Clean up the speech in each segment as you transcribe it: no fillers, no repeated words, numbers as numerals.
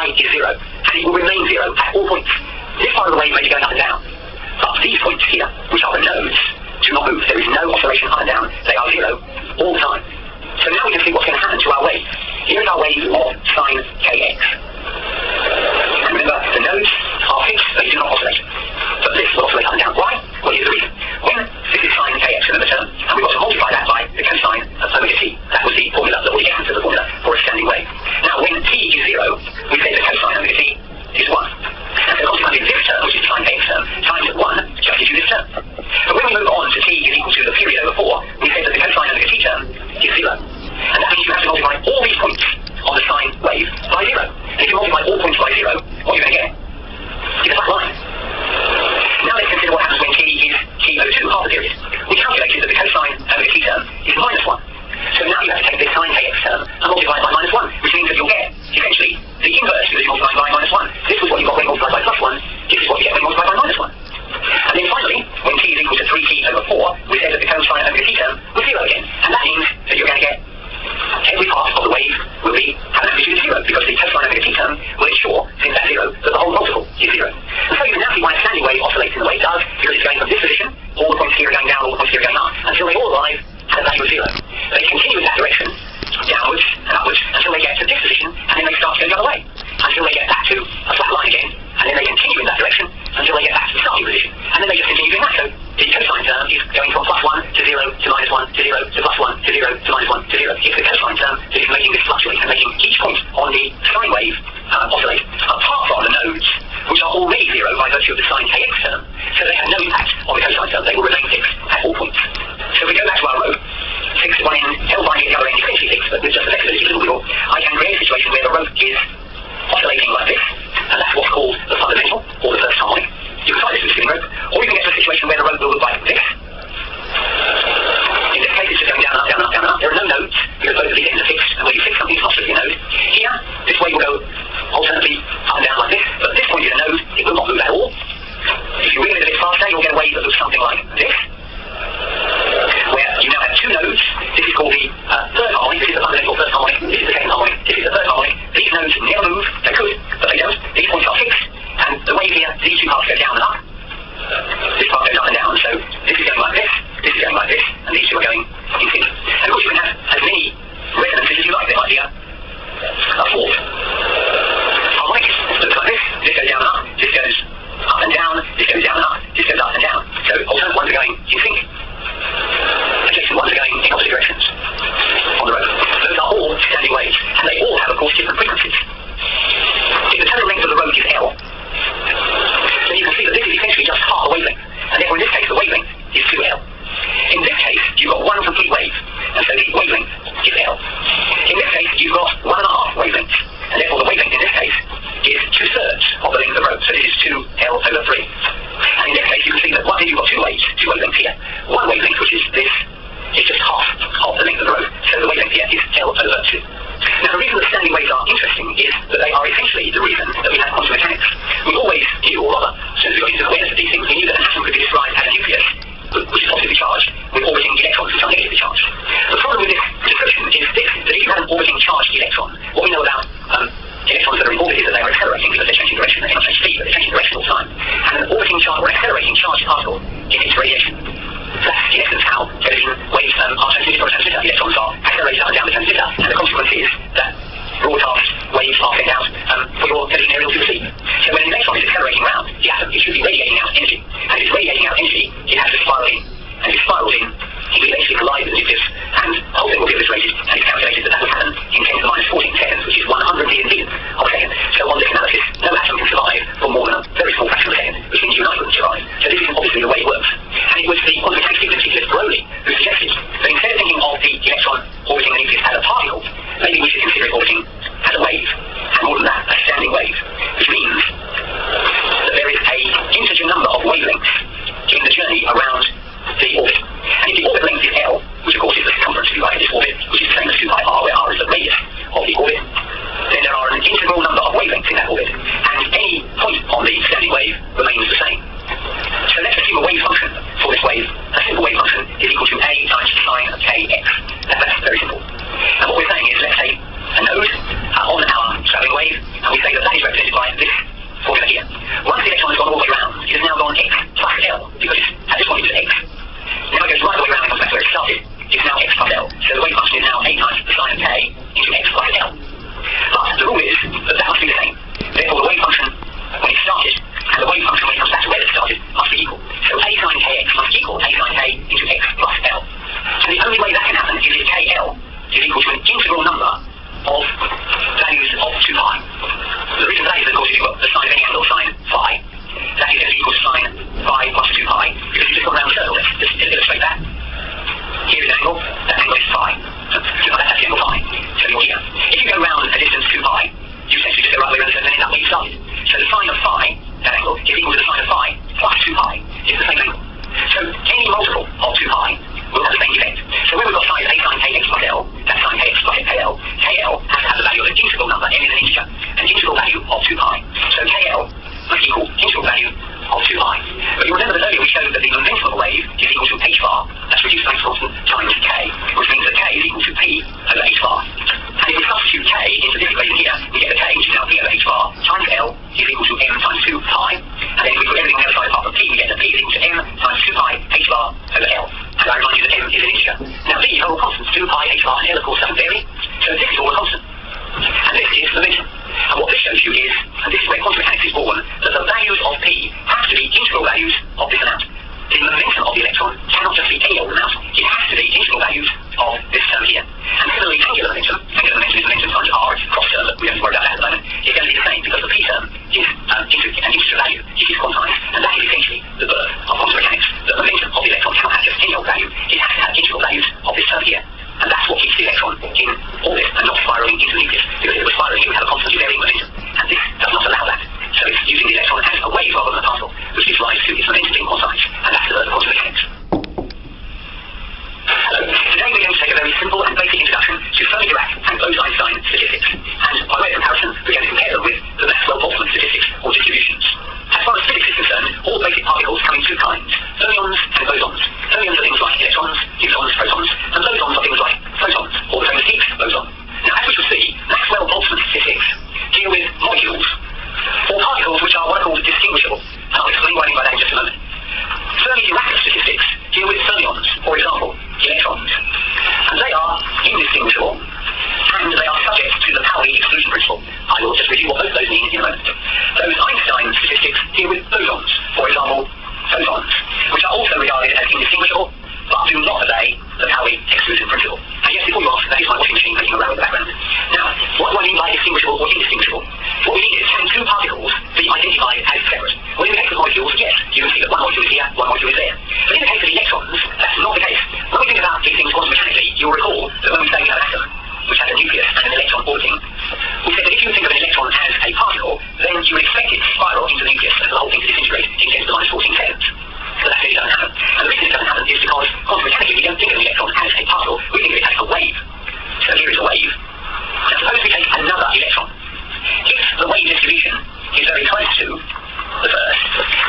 y is 0, and it will remain 0 at all points. This part of the wave may be going up and down, but these points here, which are the nodes, do not move. There is no oscillation up and down. They are 0 all the time. So now we can see what's going to happen to our wave. Here is our wave of sine kx. And remember, the nodes are fixed, they do not oscillate. But this will oscillate up and down. Why? Well, here's the reason. When this is sine kx, remember the term, and we've got to multiply that by the cosine of omega t. That was the formula, that was the essence of the formula for a standing wave. Now, when t is 0, we say the cosine omega t is 1. And so consequently, this term, which is sine kx term, times 1 just gives you this term. But when we move on to t is equal to the period over 4, we say that the cosine omega t term is 0. And that means you have to multiply all these points on the sine wave by 0. And if you multiply all points by 0, what are you going to get? Get a flat line. Now let's consider what happens when t is t over 2, half the period. We calculated that the cosine omega t term is minus 1. So now you have to take this sine kx term and multiply it by minus 1, which means that you'll get, eventually, the inverse because you're multiplying by minus 1. This was what you got when multiplied by plus 1. This is what you get when multiplied by minus 1. And then finally, when t is equal to 3t over 4, we say that the cosine omega t term was 0 again. And that means that you're going to get every part of the wave will be have an amplitude of 0 because the cosine omega t term will ensure, since that's 0, that the whole multiple is 0. And so you can now see why a standing wave oscillates in the way it does, because it's going from this position, all the points here are going down, all the points here are going up, until they all arrive at a value of 0. They continue in that direction, downwards and upwards, until they get to this position, and then they start to go the other way, until they get back to a flat line again, and then they continue in that direction, until they get back to the starting position. And then they just continue doing that. So the cosine term is going from plus 1 to 0 to minus 1 to 0 to plus 1 to 0 to minus 1 to 0. It's the cosine term that is making this fluctuate and making each point on the sine wave oscillate, apart from the nodes, which are already 0 by virtue of the sine kx term, so they have no impact on the cosine term. They will remain fixed at all points. So if we go back to our rope, fixed at one end, held by the other end, essentially fixed, but with just the flexibility of the wheel, I can create a situation where the rope is oscillating like this, and that's what's called the fundamental, or the first harmonic. You can try this with a spinning rope, or you can get to a situation where the rope will look like this. In this case, it's just going down, up, down, up, down, up. There are no nodes, because both of these ends are fixed, and when you fix something, it's not strictly a node. Here, this wave will go alternately up and down like this, but at this point is a node, it will not move at all. If you wheel it a bit faster, you'll get a wave that looks something like this, where you now have two nodes. This is called the third harmonic, this is the fundamental first harmonic, this is the second harmonic, this is the third harmonic. These nodes never move, they could, but they don't. These points are fixed, and the wave here, these two parts go down and up. This part goes up and down, so this is going like this is going like this, and these two are going in sync. And of course you can have as many resonances as you like. There might be a fourth harmonic, looks like this goes down and up, this goes up and down, this goes down and up, this goes up and down. So alternate ones are going in sync, adjacent ones are going in opposite directions on the road. Those are all standing waves, and they all have, of course, different frequencies. If the total length of the road is L, then you can see that this is essentially just half a wavelength, and therefore in this case the wavelength is 2L. In this case, you've got one complete wave, and so the wavelength is L. In this case, you've got 1.5 wavelengths, and therefore the wavelength in this case is 2/3 of the length of the road, so this is 2L over 3. And in this case, you can see that you've got two waves, two wavelengths here. One wavelength, which is this, is just half of the length of the road, so the wavelength here is L over 2. Now, the reason that standing waves are interesting is that they are essentially the reason that we have quantum mechanics. We always knew, or rather, as soon as we got into the awareness of these things, we knew that an atom could be described as a nucleus, which is positively charged, with orbiting electrons which are negatively charged. The problem with this description is this, that if you have an orbiting charged electron, what we know about electrons that are in orbit is that they are accelerating because they're changing direction. They cannot change speed, but they're changing direction all the time. And an orbiting charge, or accelerating charged particle, emits radiation. That's in essence how television waves are transmitted from a transmitter. Electrons are accelerated up and down the transmitter, and the consequence is that broadcast waves are sent out for your television aerial to receive. So when an electron is accelerating around the atom, it should be radiating out energy. And if it's radiating out energy, it has to spiral in. And if it spirals in, it will eventually collide with the nucleus, and the whole thing will be obliterated. And it's calculated that that will happen in 10 to the minus 14 seconds, which is 100 million millionth of a second. So on this analysis, no atom can survive for more than a very small fraction of a second, which means you and I wouldn't survive. So this is obviously the way it works. And it was the quantum mechanics physicist Broglie who suggested that instead of thinking of the electron orbiting the nucleus as a particle, maybe we should consider it orbiting as a wave, and more than that, a standing wave, which means that there is a integer number of wavelengths in the journey around the orbit. And if the orbit length is L, which of course is the circumference, if you like, of this orbit, which is the same as 2 pi r, where r is the radius of the orbit, then there are an integral number of wavelengths say that is represented by this formula here. Once the electron has gone all the way around, it has now gone x plus L, because at this point it's x. Now it goes right the way around and comes back to where it started. It's now x plus L. So the wave function is now a times the sine of k into x plus L. But the rule is that that must be the same. Therefore, the wave function when it started and the wave function when it comes back to where it started must be equal. So a sine kx must equal a sine k into x plus L. And the only way that can happen is if kl is equal to an integral number of values of 2 pi. The reason for that is, of course, if you've got the sine of any angle, sine phi, that is going to equal sine phi plus 2 pi, because you just got around the circle. Let's just illustrate that. Here is an angle, that angle is phi. So that's actually angle phi. So you're here. If you go round a distance 2 pi, you essentially just go right the way around the circle and end up where you started. So the sine of phi, that angle, is equal to the sine of phi plus 2 pi. It's the same angle. So any multiple of 2 pi will have the same effect. So when we've got phi as a sine kx plus L, that's sine kx plus kl. Kl has to have the value of an integral number, n is an integer, an integral value of 2 pi. So kl must equal integral value of 2 pi. But you remember that earlier we showed that the momentum of a wave is equal to h bar, that's reduced Planck's constant, times k, which means that k is equal to p over h bar. And if we substitute k into this equation here, we get the k, which is now p over h bar, times L is equal to m times 2 pi. And then if we put everything on the other side apart from p, we get that p is equal to m times 2 pi h bar over L. And I remind you that m is an integer. Now these are all constants, 2 pi, h bar, and L of course don't vary. So this is all a constant. And this is momentum. And what this shows you is, and this is where quantum mechanics is born, that the values of p have to be integral values of this amount. The momentum of the electron cannot just be any old amount. It has to be integral values of this term here. And similarly, angular momentum is momentum times r, it's a cross term, but we don't have to worry about that at the moment. It's going to be the same because the p term is an integer value. It is quantized, and that is essentially the birth of quantum mechanics. The momentum of the electron cannot have just any old value. It has to have integral values of this term here. And that's what keeps the electron in orbit and not spiraling into the nucleus. Because if it was spiraling, it would have a constantly varying momentum. And this does not allow that. So it's using the electron as a wave rather than a particle, which gives rise to its momentum being quantized. And that's the birth of quantum mechanics. Hello. Today we're going to take a very simple and basic introduction to Fermi-Dirac and Bose-Einstein statistics. And by way of comparison, we're going to compare them with the Maxwell-Boltzmann statistics or distributions. As far as physics is concerned, all basic particles come in two kinds, fermions and bosons. Fermions are things like electrons, neutrons, protons, and bosons are things like photons, or the famous Higgs boson. Now, as we shall see, Maxwell-Boltzmann statistics deal with molecules, or particles which are what are called distinguishable. And I'll explain what I mean by that in just a moment. Fermi-Dirac statistics deal with fermions, for example, electrons. And they are indistinguishable, and they are subject to the Pauli exclusion principle. I will just review what both those mean in a moment. Those Einstein statistics deal with bosons, for example, photons, which are also regarded as indistinguishable, but do not obey the Pauli exclusion principle. And yes, before you ask, that is my washing machine clicking around in the background. Now, what do I mean by distinguishable or indistinguishable? What we mean is, can two particles be identified as separate? Well, in the case of molecules, yes, you can see that one molecule is here, one molecule is there. But in the case of electrons, that's not the case. When we think about these things quantum mechanically, you'll recall that when we say we have an atom, which has a nucleus and an electron orbiting, we said that if you think of an electron as a particle, then you would expect it to spiral into the nucleus and the whole thing to disintegrate in 10 to the minus 14 seconds. But that really doesn't happen. And the reason it doesn't happen is because quantum mechanically we don't think of an electron as a particle, we think of it as a wave. So here is a wave. Now suppose we take another electron. If the wave distribution is very close to the first,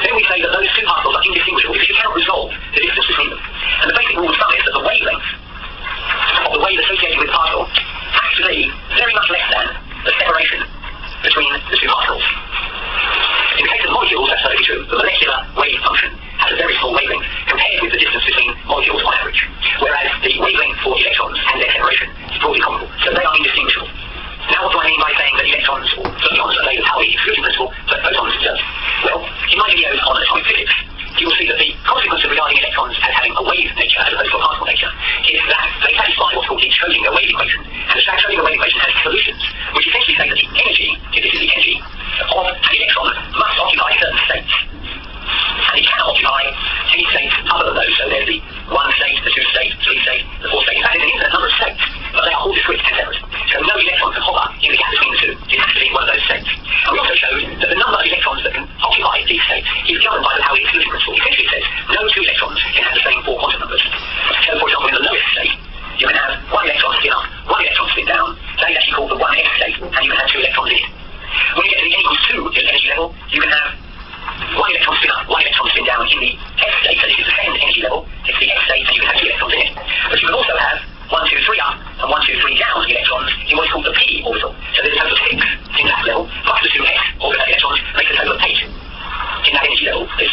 then we say that those two particles are indistinguishable because you cannot resolve the distance between them. And the basic rule of thumb is that the wavelength of the wave associated with the particle has to be very much less than the separation between the two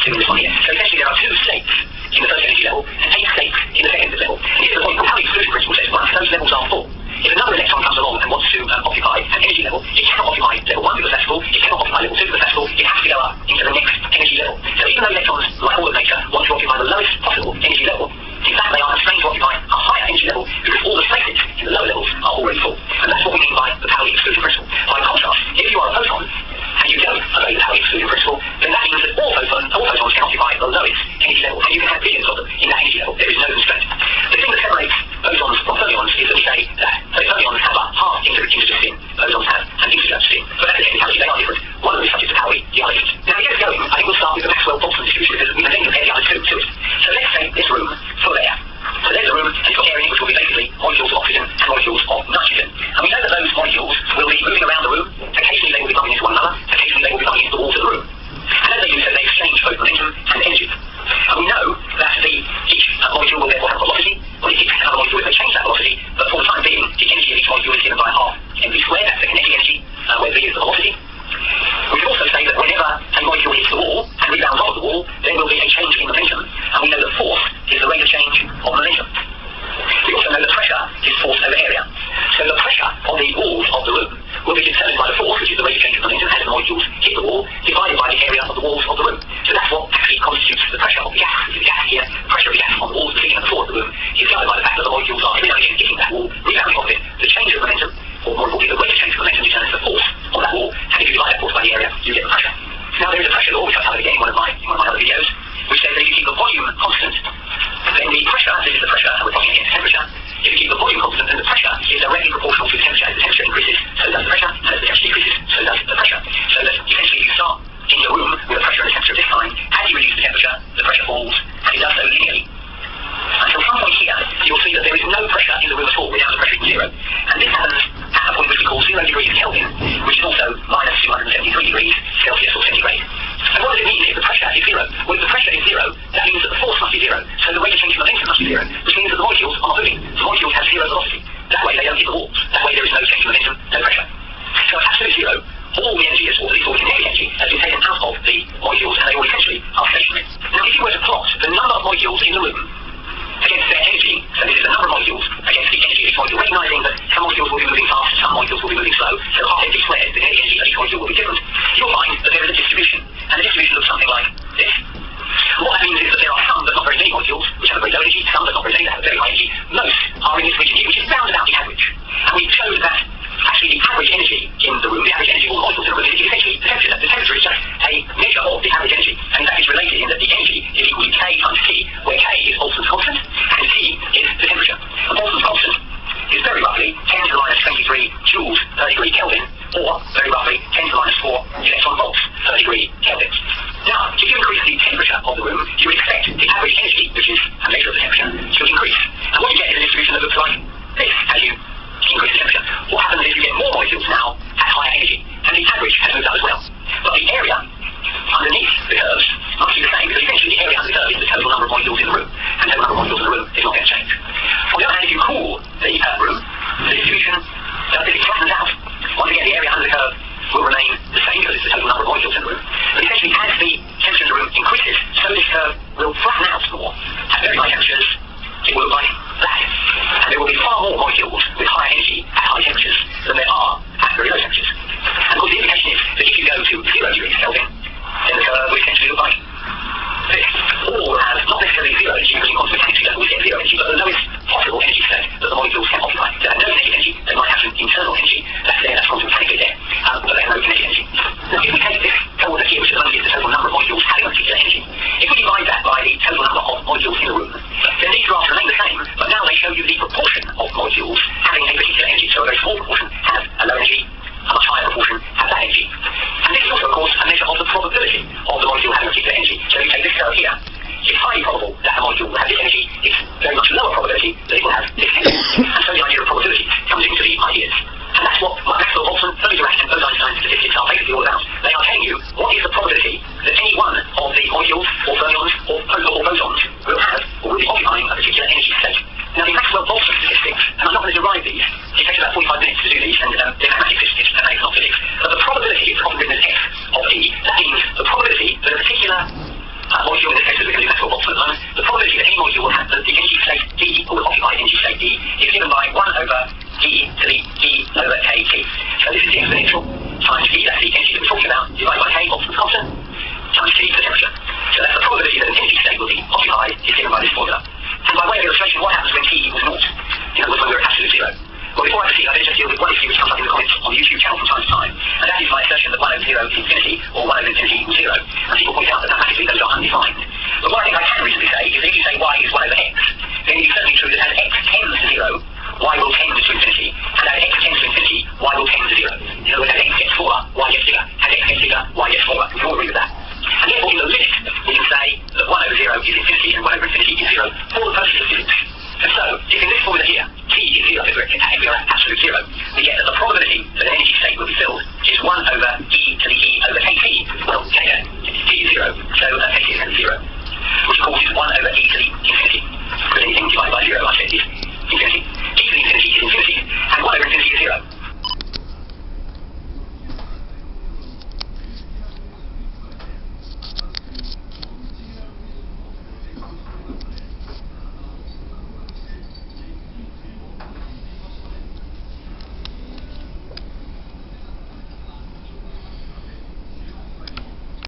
zoom in this one here. So essentially there are 2 states in the first energy level and 8 states in the second level. And here's the point. The Pauli exclusion principle says once those levels are full, if another electron comes along and wants to occupy an energy level, it cannot occupy level 1 because that's full, it cannot occupy level 2 because that's full, it has to go up into the next energy level. So even though electrons, like all of nature, want to occupy the lowest possible energy level, in fact they are constrained to occupy a higher energy level because all the spaces in the lower levels are already full. And that's what we mean by the Pauli exclusion principle. By contrast, if you are a photon and you don't obey the Pauli exclusion principle, then that means that all photons can occupy the lowest energy level, and you can have billions of them in that energy level. There is no constraint. The thing that separates photons from fermions is that we say that fermions have a half integer spin, photons have an integer spin. But that's the technicality, they are different. One of them is subject to Pauli, the other isn't. Now to get us going, I think we'll start with the Maxwell-Boltzmann distribution because we can then compare the other two to it. So let's say this room full of air. So there's a room, and it's got air in it, which will be basically molecules of oxygen and molecules of nitrogen. And we know that those molecules will be moving around the room. Occasionally they will be bumping into one another. Occasionally they will be bumping into the walls of the room. And as they do so, they exchange both momentum and energy. And we know that each molecule will therefore have velocity. When it hits another molecule, it may change that velocity. But for the time being, the energy of each molecule is given by half mv squared. That's the kinetic energy, where v is the velocity. We can also say that whenever a molecule hits the wall and rebounds off the wall, there will be a change in momentum. And we know that force is the rate of change of momentum. We also know that pressure is force over area. So the pressure on the walls of the room will be determined by the force, which is the rate of change of momentum as the molecules hit the wall, divided by the area of the walls of the room. So that's what actually constitutes the pressure of the gas. The gas here, pressure of the gas on the walls, the ceiling and the floor of the room, is governed by the fact that the molecules are every now and again hitting that wall, rebounding off it. The change of momentum, or more importantly, the rate of change of momentum determines the force on that wall, and if you divide that force by the area, you get the pressure. Now there is a pressure law, which I've covered again in one of my other videos, which says that if you keep the volume constant, then the pressure, this is the pressure, and we're talking against temperature. If you keep the volume constant, then the pressure is directly proportional to the temperature. As the temperature increases, so does the pressure, and as the temperature decreases, so does the pressure. So that essentially you start in your room with a pressure and a temperature of this kind. As you reduce the temperature falls, and it does so linearly. Until some point here, you'll see that there is no pressure in the room at all without the pressure being zero. And this happens at a point which we call 0 degrees Kelvin, which is also minus 273 degrees Celsius or centigrade. And what does it mean if the pressure is zero? Well, if the pressure is zero, that means that the force must be zero. So the rate of change of momentum must be zero, which means that the molecules are not moving. The molecules have zero velocity. That way they don't hit the walls. That way there is no change of momentum, no pressure. So at absolute zero, all the energy, or at least all the kinetic energy, has been taken out of the molecules, and they all essentially are stationary. Now if you were to plot the number of molecules in the room against their energy, so this is the number of molecules against the energy of each molecule, recognizing that some molecules will be moving fast, some molecules will be moving slow, so half mv squared, the kinetic energy of each molecule will be different, you'll find that there is a distribution, and the distribution looks something like this. What that means is that there are some but not very many molecules which have a very low energy, some but not very many that have a very high energy. Most are in this region here, which is round about the average. And we showed that actually the average energy in the room, the average energy of all the molecules in the room, is essentially the temperature. The temperature is just a measure of the average energy. And in fact it's related in that the energy is equal to K times T, where K is Boltzmann's constant, and T is the temperature. And Boltzmann's constant is very roughly 10 to the minus 23 joules per degree Kelvin, or very roughly 10 to the minus 4 electron volts per degree Kelvin. Now, if you increase the temperature of the room, you would expect the average energy, which is a measure of the temperature, to increase. And what you get is a distribution that looks like this as you increase the temperature. What happens is you get more molecules now at higher energy, and the average has moved up as well. But the area underneath the curves must be the same, because essentially the area under the curve is the total number of molecules in the room, and the total number of molecules in the room is not going to change. On the other hand, if you cool the room, the distribution flattens out. Once again, the area under the curve will remain the same because it's the total number of molecules in the room. But essentially, as the temperature in the room increases, so this curve will flatten out more. At very high temperatures, it will look like that. And there will be far more molecules with high energy at high temperatures than there are at very low temperatures. And of course, the indication is that if you go to 0 degrees Kelvin, then the curve will essentially look like this. All has not necessarily zero energy, because in quantum mechanics you don't always get zero energy, but the lowest possible energy state that the molecules can occupy. They have no kinetic energy, they might have some internal energy, that's there, that's quantum mechanically there, but they have no kinetic energy. Now if we take this order here, which is only the total number of molecules having a particular energy, if we divide that by the total number of molecules in the room, then these graphs remain the same, but YouTube channel from time to time, and that is my assertion that 1 over 0 is infinity, or 1 over infinity equals 0. And people point out that mathematically those are undefined. But what I think I can reasonably say is that if you say y is 1 over x, then it is certainly true that as x tends to 0, y will tend to infinity, and as x tends to infinity, y will tend to 0. In other words, as x gets smaller, y gets bigger.